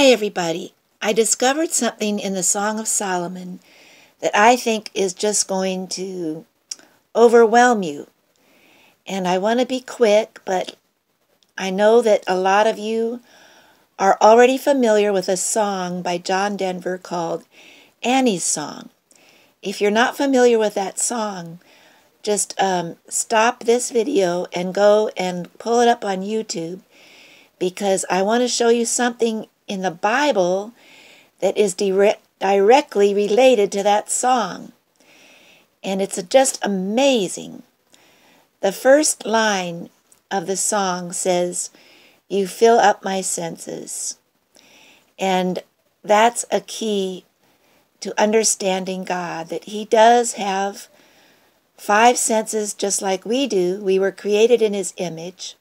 Hi everybody. I discovered something in the Song of Solomon that I think is just going to overwhelm you. And I want to be quick, but I know that a lot of you are already familiar with a song by John Denver called Annie's Song. If you're not familiar with that song, just stop this video and go and pull it up on YouTube, because I want to show you something in the Bible that is directly related to that song. And it's just amazing. The first line of the song says, "You fill up my senses." And that's a key to understanding God, that He does have 5 senses just like we do. We were created in His image.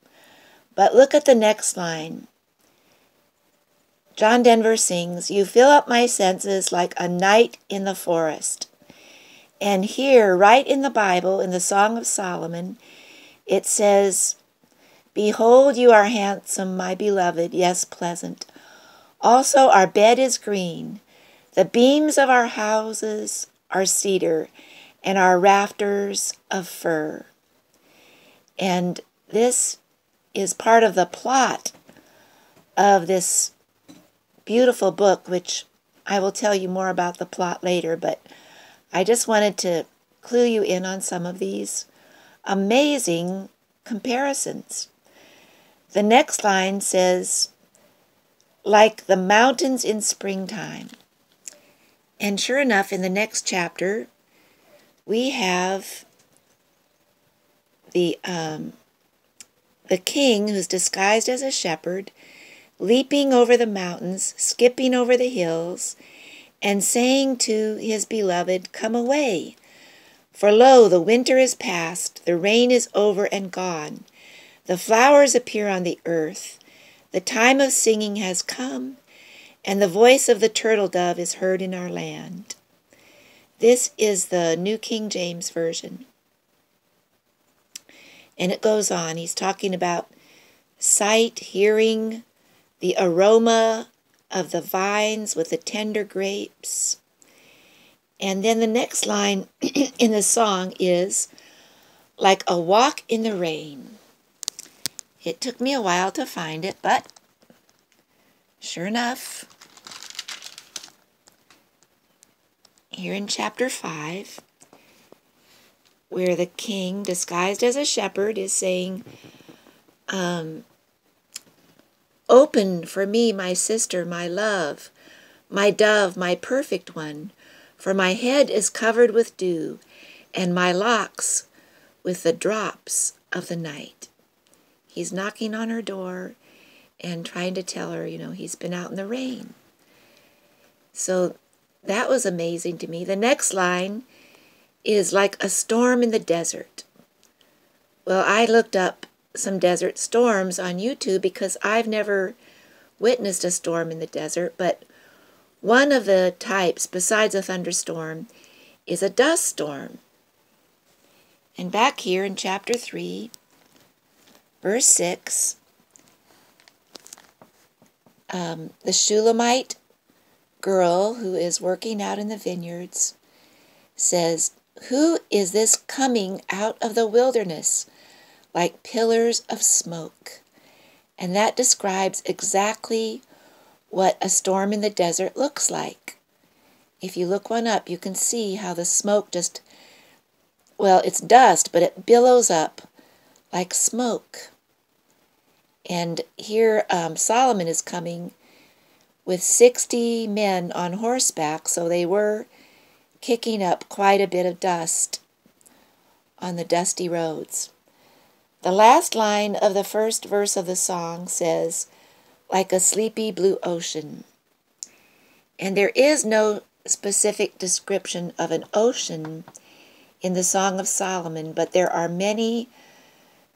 But look at the next line. John Denver sings, "You fill up my senses like a night in the forest." And here, right in the Bible, in the Song of Solomon, it says, "Behold, you are handsome, my beloved, yes, pleasant. Also our bed is green. The beams of our houses are cedar, and our rafters of fir." And this is part of the plot of this beautiful book, which I will tell you more about the plot later, but I just wanted to clue you in on some of these amazing comparisons. The next line says, "Like the mountains in springtime." And sure enough, in the next chapter, we have the king who's disguised as a shepherd, leaping over the mountains, skipping over the hills, and saying to his beloved, "Come away, for lo, the winter is past, the rain is over and gone, the flowers appear on the earth, the time of singing has come, and the voice of the turtle dove is heard in our land." This is the New King James Version. And it goes on. He's talking about sight, hearing, the aroma of the vines with the tender grapes. And then the next line in the song is, "Like a walk in the rain." It took me a while to find it, but sure enough, here in chapter 5, where the king, disguised as a shepherd, is saying, "Open for me, my sister, my love, my dove, my perfect one, for my head is covered with dew, and my locks with the drops of the night." He's knocking on her door and trying to tell her, he's been out in the rain. So that was amazing to me. The next line is "like a storm in the desert." Well, I looked up some desert storms on YouTube because I've never witnessed a storm in the desert, but one of the types, besides a thunderstorm, is a dust storm. And back here in chapter 3, verse 6, the Shulamite girl who is working out in the vineyards says, "Who is this coming out of the wilderness like pillars of smoke?" And that describes exactly what a storm in the desert looks like. If you look one up, you can see how the smoke it's dust, but it billows up like smoke. And here Solomon is coming with 60 men on horseback, so they were kicking up quite a bit of dust on the dusty roads. The last line of the first verse of the song says, "Like a sleepy blue ocean." And there is no specific description of an ocean in the Song of Solomon, but there are many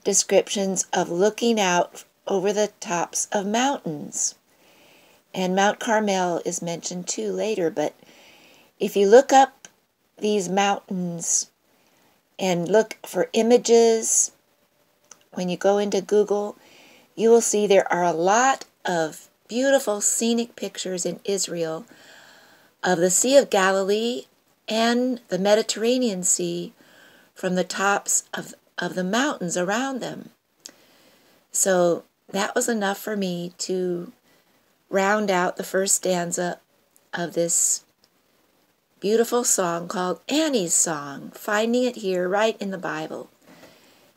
descriptions of looking out over the tops of mountains. And Mount Carmel is mentioned too later, but if you look up these mountains and look for images, when you go into Google, you will see there are a lot of beautiful scenic pictures in Israel of the Sea of Galilee and the Mediterranean Sea from the tops of the mountains around them. So that was enough for me to round out the first stanza of this beautiful song called Annie's Song, finding it here right in the Bible.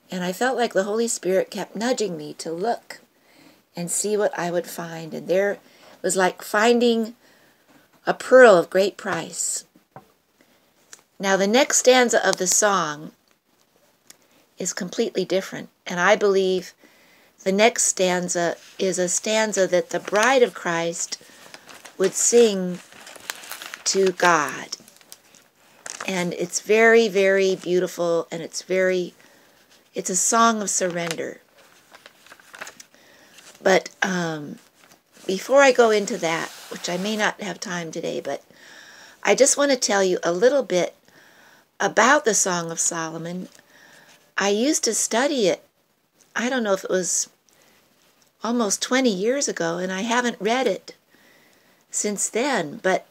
And I felt like the Holy Spirit kept nudging me to look and see what I would find. And there was like finding a pearl of great price. Now the next stanza of the song is completely different. And I believe the next stanza is a stanza that the bride of Christ would sing to God. And it's very, very beautiful, and it's a song of surrender. But before I go into that, which I may not have time today, but I just want to tell you a little bit about the Song of Solomon. I used to study it, I don't know if it was almost 20 years ago, and I haven't read it since then, but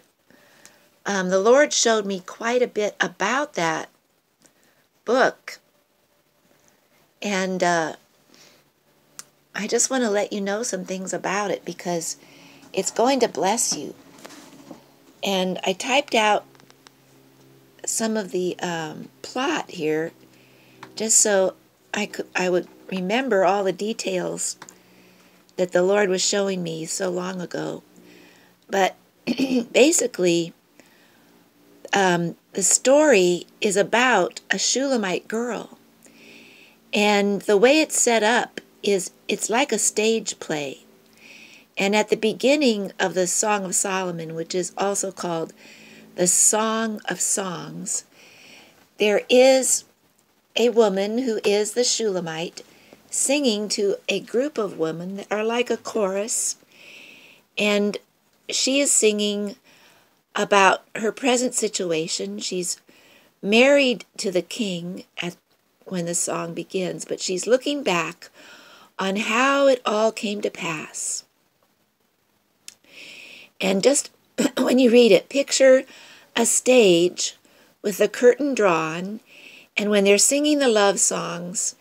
the Lord showed me quite a bit about that book, and I just want to let you know some things about it because it's going to bless you. And I typed out some of the plot here just so I would remember all the details that the Lord was showing me so long ago. But basically, the story is about a Shulamite girl. And the way it's set up is it's like a stage play. And at the beginning of the Song of Solomon, which is also called the Song of Songs, there is a woman who is the Shulamite singing to a group of women that are like a chorus, and she is singing about her present situation. She's married to the king when the song begins, but she's looking back on how it all came to pass. And just when you read it, picture a stage with the curtain drawn, and when they're singing the love songs,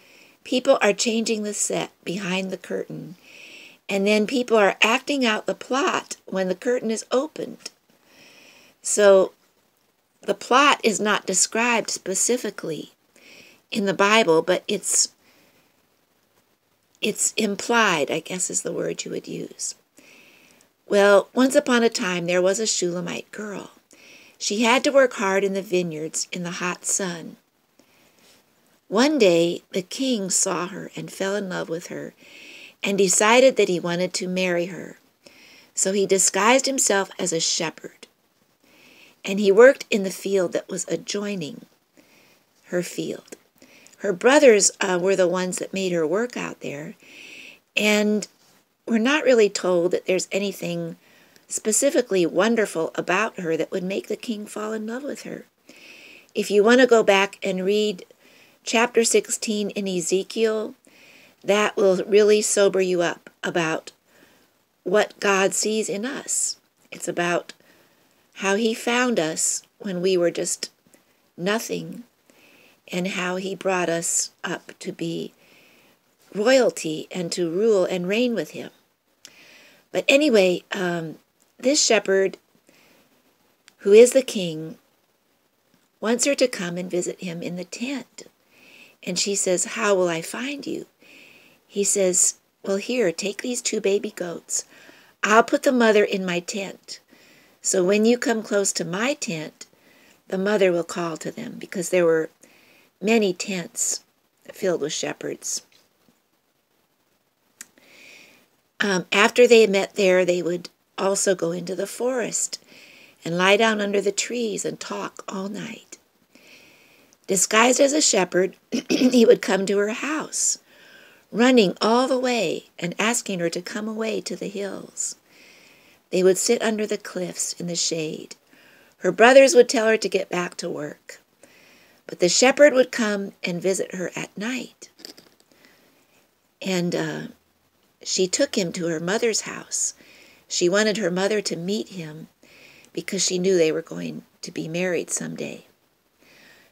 people are changing the set behind the curtain. And then people are acting out the plot when the curtain is opened. So the plot is not described specifically in the Bible, but it's implied, I guess is the word you would use. Well, once upon a time, there was a Shulamite girl. She had to work hard in the vineyards in the hot sun. One day, the king saw her and fell in love with her and decided that he wanted to marry her. So he disguised himself as a shepherd, and he worked in the field that was adjoining her field. Her brothers were the ones that made her work out there, and we're not really told that there's anything specifically wonderful about her that would make the king fall in love with her. If you want to go back and read chapter 16 in Ezekiel, that will really sober you up about what God sees in us. It's about how he found us when we were just nothing, and how he brought us up to be royalty and to rule and reign with him. But anyway, this shepherd, who is the king, wants her to come and visit him in the tent. And she says, "How will I find you?" He says, "Well, here, take these 2 baby goats. I'll put the mother in my tent. So when you come close to my tent, the mother will call to them," because there were many tents filled with shepherds. After they met there, they would also go into the forest and lie down under the trees and talk all night. Disguised as a shepherd, he would come to her house, running all the way and asking her to come away to the hills. They would sit under the cliffs in the shade. Her brothers would tell her to get back to work, but the shepherd would come and visit her at night. And she took him to her mother's house, She wanted her mother to meet him because she knew they were going to be married someday.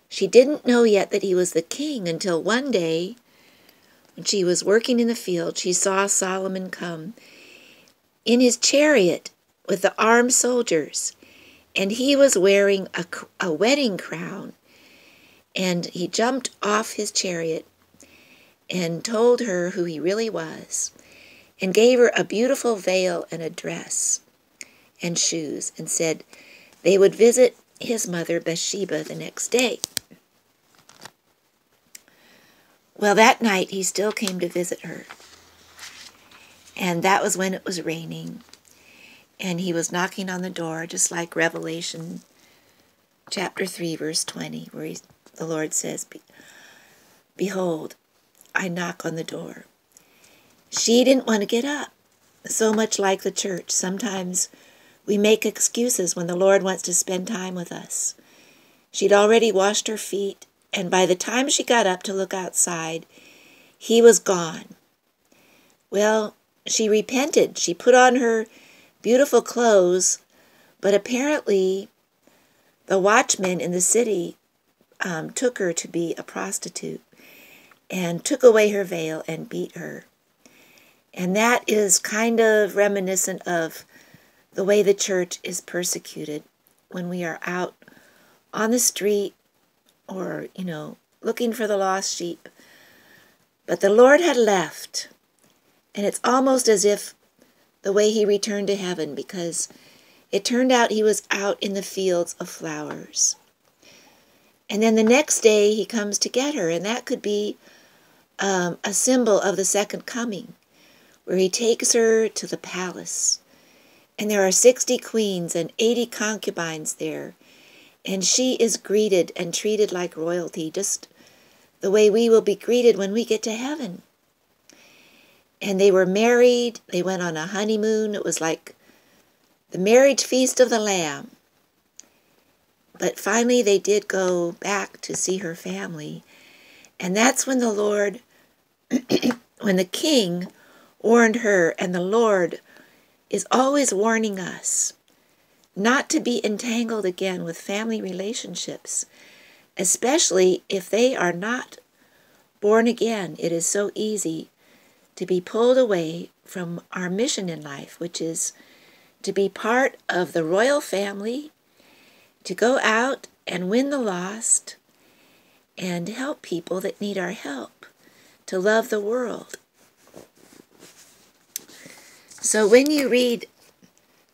She didn't know yet that he was the king until one day, when she was working in the field, she saw Solomon come in his chariot with the armed soldiers, and he was wearing a wedding crown. And he jumped off his chariot and told her who he really was, and gave her a beautiful veil and a dress and shoes, and said they would visit his mother Bathsheba the next day. Well, that night he still came to visit her, and that was when it was raining, and he was knocking on the door, just like Revelation chapter 3, verse 20, where the Lord says, "Behold, I knock on the door." She didn't want to get up. So much like the church, sometimes we make excuses when the Lord wants to spend time with us. She'd already washed her feet, and by the time she got up to look outside, he was gone. Well, she repented. She put on her beautiful clothes, but apparently the watchmen in the city took her to be a prostitute and took away her veil and beat her. And that is kind of reminiscent of the way the church is persecuted when we are out on the street or, looking for the lost sheep. But the Lord had left, and it's almost as if the way he returned to heaven, because it turned out he was out in the fields of flowers. And then the next day he comes to get her, and that could be a symbol of the second coming, where he takes her to the palace. And there are 60 queens and 80 concubines there, and she is greeted and treated like royalty, just the way we will be greeted when we get to heaven. And they were married. They went on a honeymoon. It was like the marriage feast of the Lamb. But finally they did go back to see her family. And that's when the Lord, when the king warned her, and the Lord is always warning us not to be entangled again with family relationships, especially if they are not born again. It is so easy to be pulled away from our mission in life, which is to be part of the royal family, to go out and win the lost, and help people that need our help, to love the world. So when you read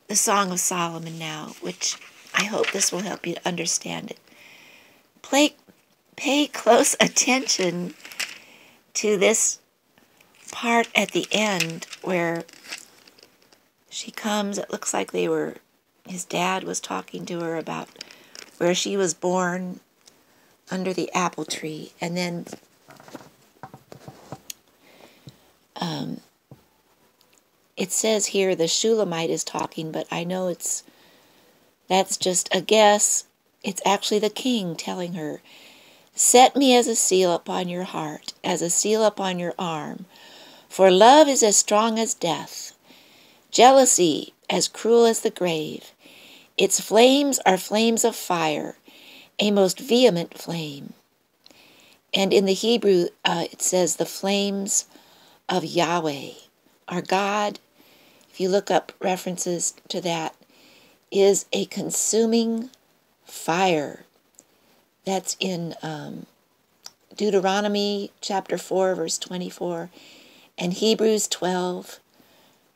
the Song of Solomon now, which I hope this will help you to understand it, pay close attention to this part at the end where she comes. It looks like his dad was talking to her about where she was born under the apple tree. And then it says here the Shulamite is talking, but I know that's just a guess. It's actually the king telling her, "Set me as a seal upon your heart, as a seal upon your arm. For love is as strong as death, jealousy as cruel as the grave. Its flames are flames of fire, a most vehement flame." And in the Hebrew, it says the flames of Yahweh. Our God, if you look up references to that, is a consuming fire. That's in Deuteronomy chapter 4, verse 24, and Hebrews 12,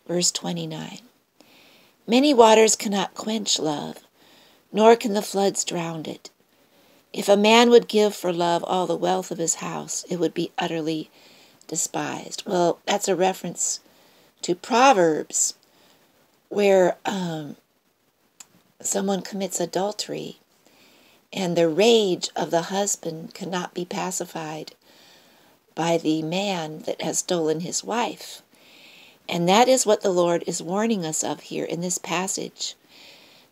verse 29. Many waters cannot quench love, nor can the floods drown it. If a man would give for love all the wealth of his house, it would be utterly despised. Well, that's a reference to Proverbs, where someone commits adultery, and the rage of the husband cannot be pacified by the man that has stolen his wife. And that is what the Lord is warning us of here in this passage,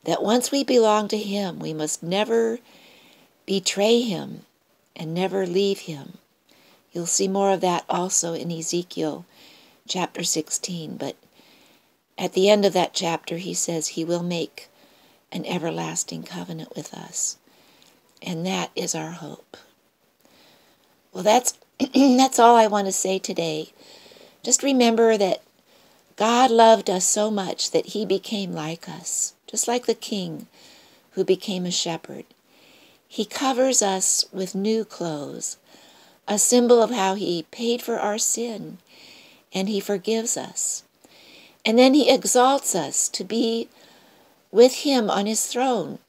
that once we belong to him, we must never betray him and never leave him. You'll see more of that also in Ezekiel chapter 16. But At the end of that chapter, he says he will make an everlasting covenant with us. And that is our hope. Well, that's all I want to say today. Just remember that God loved us so much that he became like us, just like the king who became a shepherd. He covers us with new clothes, a symbol of how he paid for our sin, and he forgives us. And then he exalts us to be with him on his throne.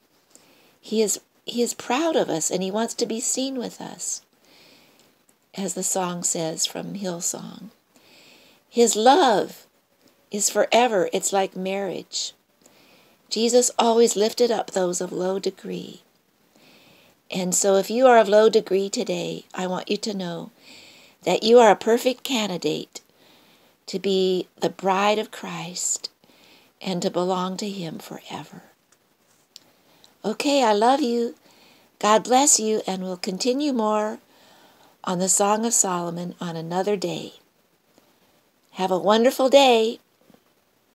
He is proud of us, and he wants to be seen with us. As the song says from Hillsong, his love is forever. It's like marriage. Jesus always lifted up those of low degree. And so if you are of low degree today, I want you to know that you are a perfect candidate to be the bride of Christ and to belong to him forever. Okay, I love you. God bless you, and we'll continue more on the Song of Solomon on another day. Have a wonderful day.